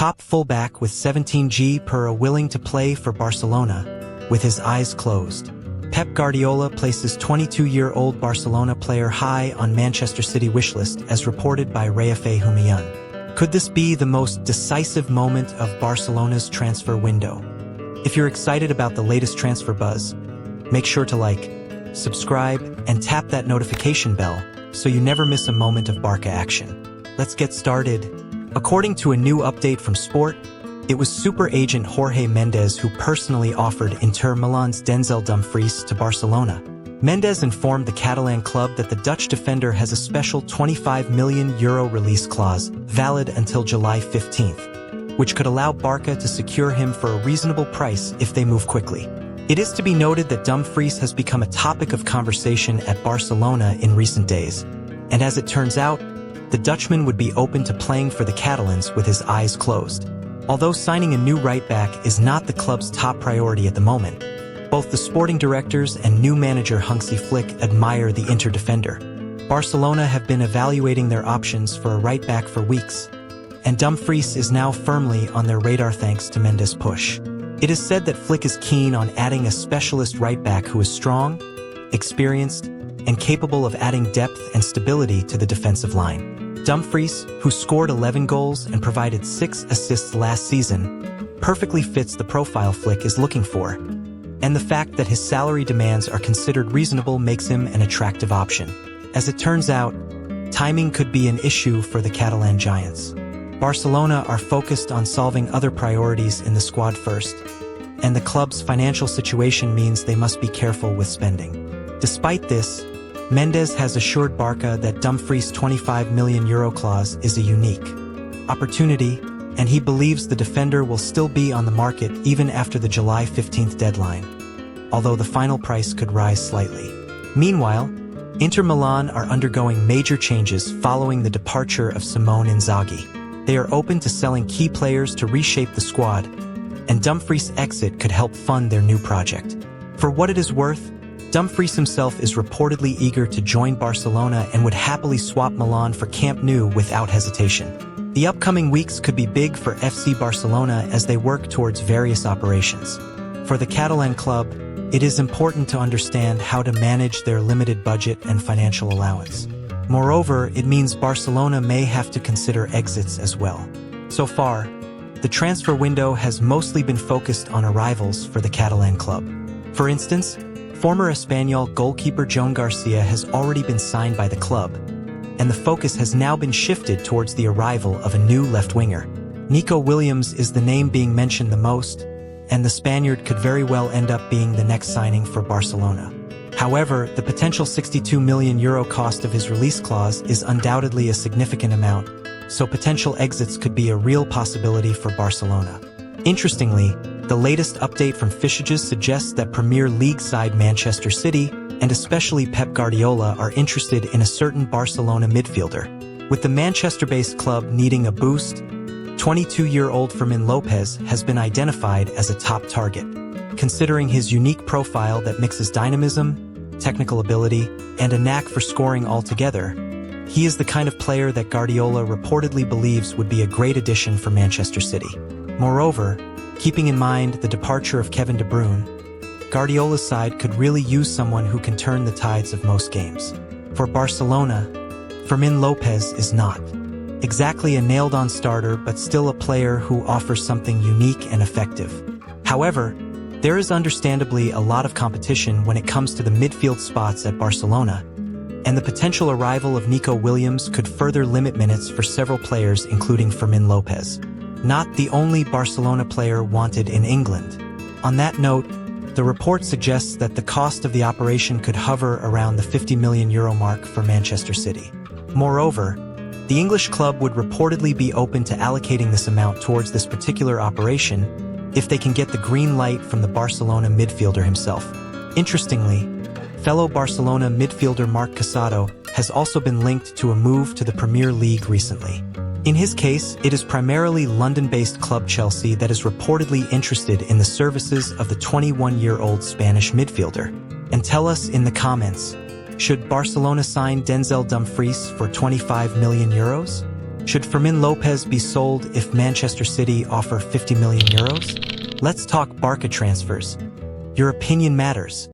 top fullback with 17 per willing to play for Barcelona, with his eyes closed. Pep Guardiola places 22-year-old Barcelona player high on Manchester City wishlist, as reported by Rafa Humayun. Could this be the most decisive moment of Barcelona's transfer window? If you're excited about the latest transfer buzz, make sure to like, subscribe, and tap that notification bell so you never miss a moment of Barca action. Let's get started. According to a new update from Sport, it was super agent Jorge Mendes who personally offered Inter Milan's Denzel Dumfries to Barcelona. Mendes informed the Catalan club that the Dutch defender has a special €25 million release clause, valid until July 15th, which could allow Barca to secure him for a reasonable price if they move quickly. It is to be noted that Dumfries has become a topic of conversation at Barcelona in recent days, and as it turns out, the Dutchman would be open to playing for the Catalans with his eyes closed. Although signing a new right-back is not the club's top priority at the moment, both the sporting directors and new manager Hansi Flick admire the Inter defender. Barcelona have been evaluating their options for a right-back for weeks, and Dumfries is now firmly on their radar thanks to Mendes' push. It is said that Flick is keen on adding a specialist right-back who is strong, experienced, and capable of adding depth and stability to the defensive line. Dumfries, who scored 11 goals and provided 6 assists last season, perfectly fits the profile Flick is looking for, and the fact that his salary demands are considered reasonable makes him an attractive option. As it turns out, timing could be an issue for the Catalan Giants. Barcelona are focused on solving other priorities in the squad first, and the club's financial situation means they must be careful with spending. Despite this, Mendes has assured Barca that Dumfries' €25 million clause is a unique opportunity, and he believes the defender will still be on the market even after the July 15th deadline, although the final price could rise slightly. Meanwhile, Inter Milan are undergoing major changes following the departure of Simone Inzaghi. They are open to selling key players to reshape the squad, and Dumfries' exit could help fund their new project. For what it is worth, Dumfries himself is reportedly eager to join Barcelona and would happily swap Milan for Camp Nou without hesitation. The upcoming weeks could be big for FC Barcelona as they work towards various operations. For the Catalan club, it is important to understand how to manage their limited budget and financial allowance. Moreover, it means Barcelona may have to consider exits as well. So far, the transfer window has mostly been focused on arrivals for the Catalan club. For instance, former Espanyol goalkeeper Joan Garcia has already been signed by the club, and the focus has now been shifted towards the arrival of a new left-winger. Nico Williams is the name being mentioned the most, and the Spaniard could very well end up being the next signing for Barcelona. However, the potential €62 million cost of his release clause is undoubtedly a significant amount, so potential exits could be a real possibility for Barcelona. Interestingly, the latest update from Fischages suggests that Premier League side Manchester City, and especially Pep Guardiola, are interested in a certain Barcelona midfielder. With the Manchester-based club needing a boost, 22-year-old Fermin Lopez has been identified as a top target. Considering his unique profile that mixes dynamism, technical ability, and a knack for scoring altogether, he is the kind of player that Guardiola reportedly believes would be a great addition for Manchester City. Moreover, keeping in mind the departure of Kevin De Bruyne, Guardiola's side could really use someone who can turn the tides of most games. For Barcelona, Fermin Lopez is not exactly a nailed-on starter, but still a player who offers something unique and effective. However, there is understandably a lot of competition when it comes to the midfield spots at Barcelona, and the potential arrival of Nico Williams could further limit minutes for several players, including Fermin Lopez. Not the only Barcelona player wanted in England. On that note, the report suggests that the cost of the operation could hover around the €50 million mark for Manchester City. Moreover, the English club would reportedly be open to allocating this amount towards this particular operation if they can get the green light from the Barcelona midfielder himself. Interestingly, fellow Barcelona midfielder Marc Casado has also been linked to a move to the Premier League recently. In his case, it is primarily London-based club Chelsea that is reportedly interested in the services of the 21-year-old Spanish midfielder. And tell us in the comments, should Barcelona sign Denzel Dumfries for €25 million? Should Fermin Lopez be sold if Manchester City offer €50 million? Let's talk Barca transfers. Your opinion matters.